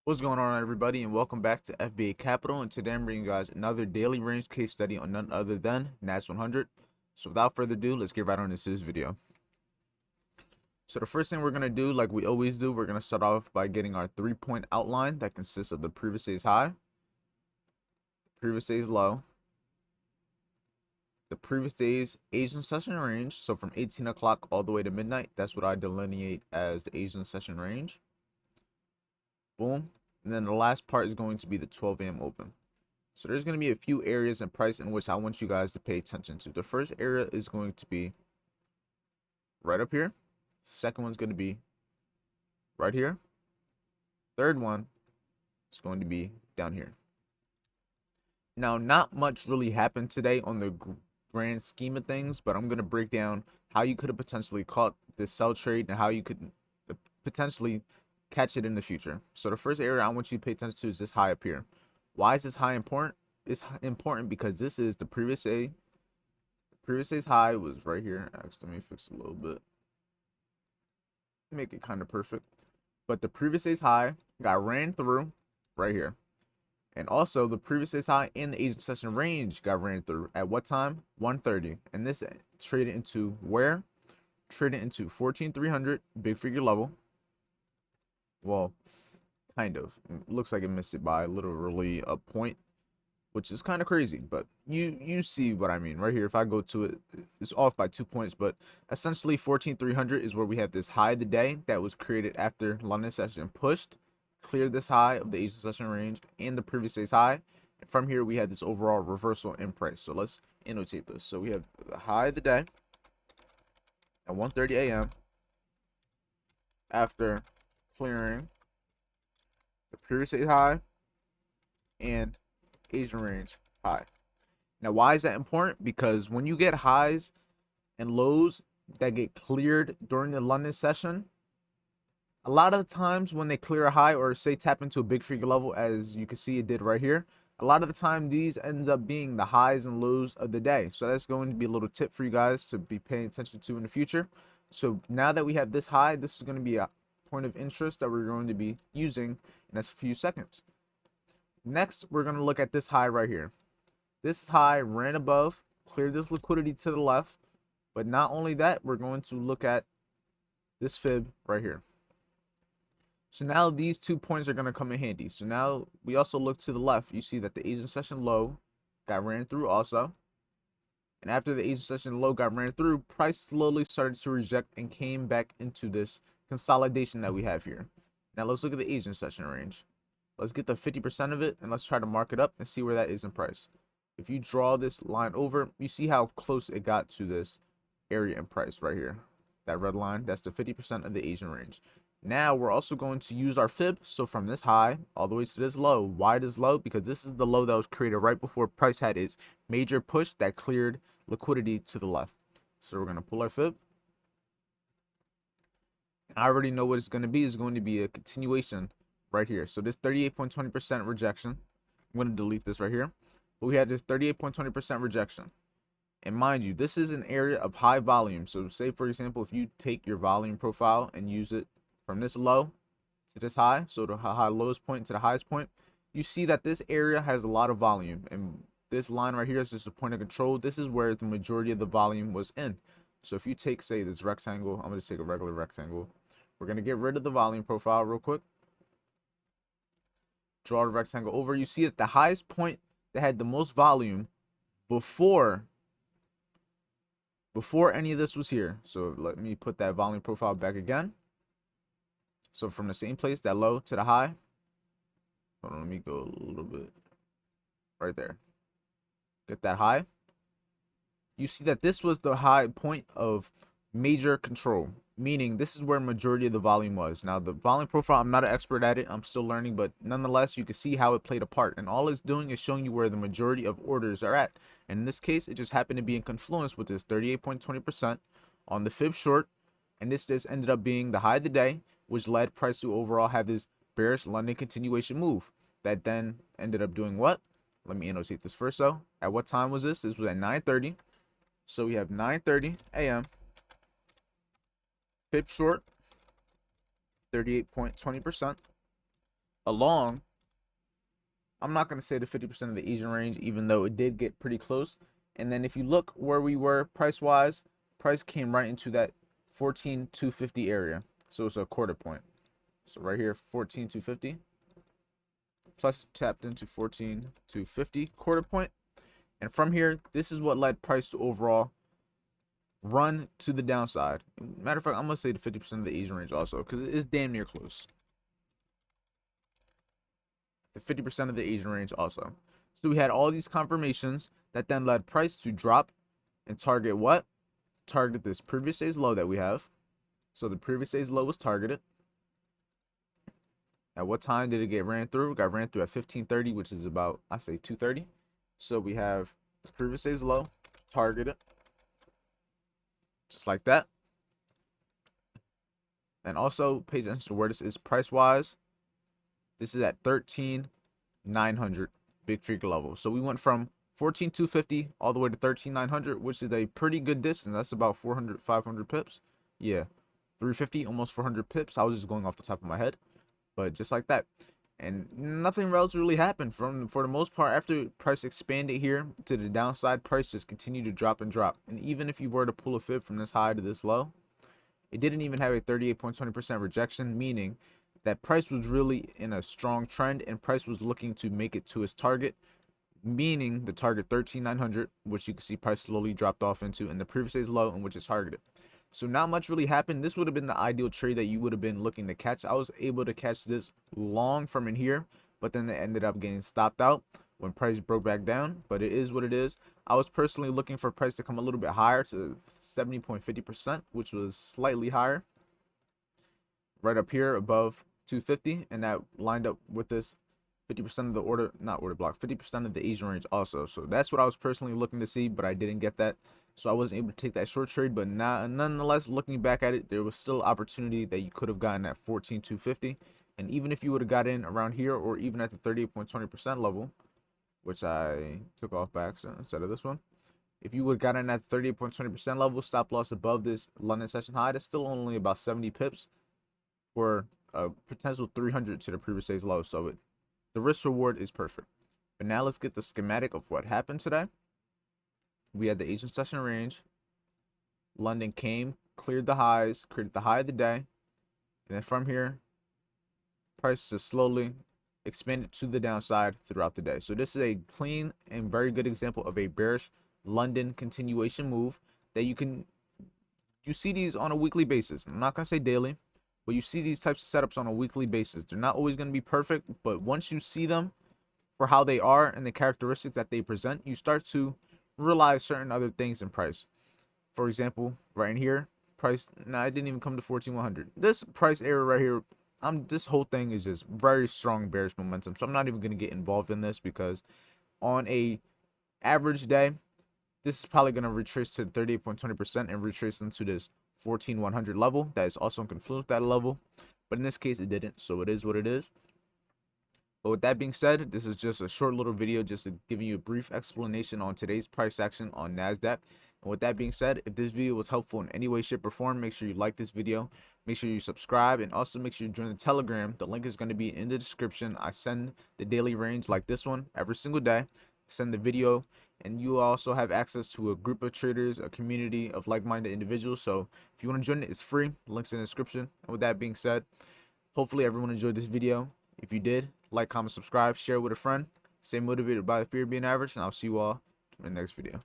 What's going on, everybody, and welcome back to FBA Capital. And today I'm bringing you guys another daily range case study on none other than NAS100. So without further ado, let's get right on into this video. So the first thing we're going to do, like we always do, we're going to start off by getting our 3-point outline that consists of the previous day's high, previous day's low, the previous day's Asian session range. So from 18 o'clock all the way to midnight, that's what I delineate as the Asian session range. Boom. And then the last part is going to be the 12 a.m. open. So there's going to be a few areas in price in which I want you guys to pay attention to. The first area is going to be right up here. Second one's going to be right here. Third one is going to be down here. Now, not much really happened today on the grand scheme of things, but I'm going to break down how you could have potentially caught this sell trade and how you could potentially catch it in the future. So the first area I want you to pay attention to is this high up here. Why is this high important? It's important because this is the previous day. The previous day's high was right here. Actually, let me fix it a little bit. Make it kind of perfect. But the previous day's high got ran through right here. And also the previous day's high in the Asian session range got ran through at what time? 1:30. And this traded into where? Traded into 14,300 big figure level. Well, kind of. It looks like it missed it by literally a point, which is kind of crazy, but you see what I mean right here. If I go to it, it's off by 2 points, but essentially 14,300 is where we have this high of the day that was created after London session pushed, cleared this high of the Asian session range and the previous day's high. And from here we had this overall reversal in price. So let's annotate this. So we have the high of the day at 1:30 a.m. after clearing the previous day's high and Asian range high. Now, why is that important? Because when you get highs and lows that get cleared during the London session, a lot of the times when they clear a high or say tap into a big figure level, as you can see it did right here, a lot of the time these ends up being the highs and lows of the day. So that's going to be a little tip for you guys to be paying attention to in the future. So now that we have this high, this is going to be a point of interest that we're going to be using in a few seconds. Next, we're going to look at this high right here. This high ran above, cleared this liquidity to the left, but not only that, we're going to look at this fib right here. So now these 2 points are going to come in handy. So now we also look to the left. You see that the Asian session low got ran through also. And after the Asian session low got ran through, price slowly started to reject and came back into this consolidation that we have here. Now let's look at the Asian session range. Let's get the 50% of it and let's try to mark it up and see where that is in price. If you draw this line over, you see how close it got to this area in price right here. That red line, that's the 50% of the Asian range. Now we're also going to use our fib. So from this high all the way to this low. Why this low? Because this is the low that was created right before price had its major push that cleared liquidity to the left. So we're going to pull our fib. I already know what it's going to be. It's going to be a continuation right here. So this 38.20% rejection. I'm going to delete this right here. But we had this 38.20% rejection. And mind you, this is an area of high volume. So say, for example, if you take your volume profile and use it from this low to this high, so the high lowest point to the highest point, you see that this area has a lot of volume. And this line right here is just a point of control. This is where the majority of the volume was in. So if you take, say, this rectangle, I'm going to take a regular rectangle. We're going to get rid of the volume profile real quick. Draw the rectangle over. You see that the highest point that had the most volume before any of this was here. So let me put that volume profile back again. So from the same place, that low to the high. Hold on, let me go a little bit right there. Get that high. You see that this was the high point of major control, meaning this is where majority of the volume was. Now the volume profile, I'm not an expert at it, I'm still learning, but nonetheless you can see how it played a part, and all it's doing is showing you where the majority of orders are at. And in this case, it just happened to be in confluence with this 38.20% on the fib short, and this just ended up being the high of the day, which led price to overall have this bearish London continuation move that then ended up doing what? Let me annotate this first though. At what time was this? This was at 9:30. So we have 9:30 a.m. Fib short, 38.20%. along, I'm not going to say the 50% of the Asian range, even though it did get pretty close. And then if you look where we were price wise, price came right into that 14,250 area. So it's a quarter point. So right here, 14,250 plus tapped into 14,250 quarter point. And from here, this is what led price to overall run to the downside. Matter of fact, I'm going to say the 50% of the Asian range also, because it is damn near close. The 50% of the Asian range also. So we had all these confirmations that then led price to drop and target what? Target this previous day's low that we have. So the previous day's low was targeted. At what time did it get ran through? It got ran through at 15:30, which is about, I say 2:30. So we have the previous day's low targeted, just like that. And also pay attention to where this is price wise. This is at 13,900 big figure level. So we went from 14,250 all the way to 13,900, which is a pretty good distance. That's about 400, 500 pips. Yeah, 350, almost 400 pips. I was just going off the top of my head, but just like that. And nothing else really happened for the most part. After price expanded here to the downside, price just continued to drop and drop. And even if you were to pull a fib from this high to this low, it didn't even have a 38.20% rejection, meaning that price was really in a strong trend and price was looking to make it to its target, meaning the target 13,900, which you can see price slowly dropped off into, and the previous day's low in which it's targeted. So not much really happened. This would have been the ideal trade that you would have been looking to catch. I was able to catch this long from in here, but then it ended up getting stopped out when price broke back down. But it is what it is. I was personally looking for price to come a little bit higher to 70.50%, which was slightly higher, right up here above 250, and that lined up with this 50% of the order, not order block, 50% of the Asian range also. So that's what I was personally looking to see, but I didn't get that. So I wasn't able to take that short trade, but nonetheless, looking back at it, there was still opportunity that you could have gotten at 14,250. And even if you would have got in around here, or even at the 38.20% level, which I took off back instead of this one, if you would have gotten in at the 38.20% level, stop loss above this London session high, that's still only about 70 pips for a potential 300 to the previous day's low. So the risk reward is perfect. But now let's get the schematic of what happened today. We had the Asian session range. London came, cleared the highs, created the high of the day. And then from here, price just slowly expanded to the downside throughout the day. So this is a clean and very good example of a bearish London continuation move that you see these on a weekly basis. I'm not going to say daily, but you see these types of setups on a weekly basis. They're not always going to be perfect, but once you see them for how they are and the characteristics that they present, you start to realize certain other things in price. For example, right in here, price, nah, it didn't even come to 14,100. This price area right here, this whole thing is just very strong bearish momentum. So I'm not even going to get involved in this, because on a average day, this is probably going to retrace to 38.20% and retrace into this 14,100 level that is also in confluence with that level. But in this case, it didn't. So it is what it is. But with that being said, this is just a short little video just to give you a brief explanation on today's price action on NASDAQ. And with that being said, if this video was helpful in any way, shape, or form, make sure you like this video, make sure you subscribe, and also make sure you join the Telegram. The link is going to be in the description. I send the daily range like this one every single day, send the video, and you also have access to a group of traders, a community of like-minded individuals. So if you want to join it, it's free. The link's in the description. And with that being said, hopefully everyone enjoyed this video. If you did, like, comment, subscribe, share with a friend. Stay motivated by the fear of being average, and I'll see you all in the next video.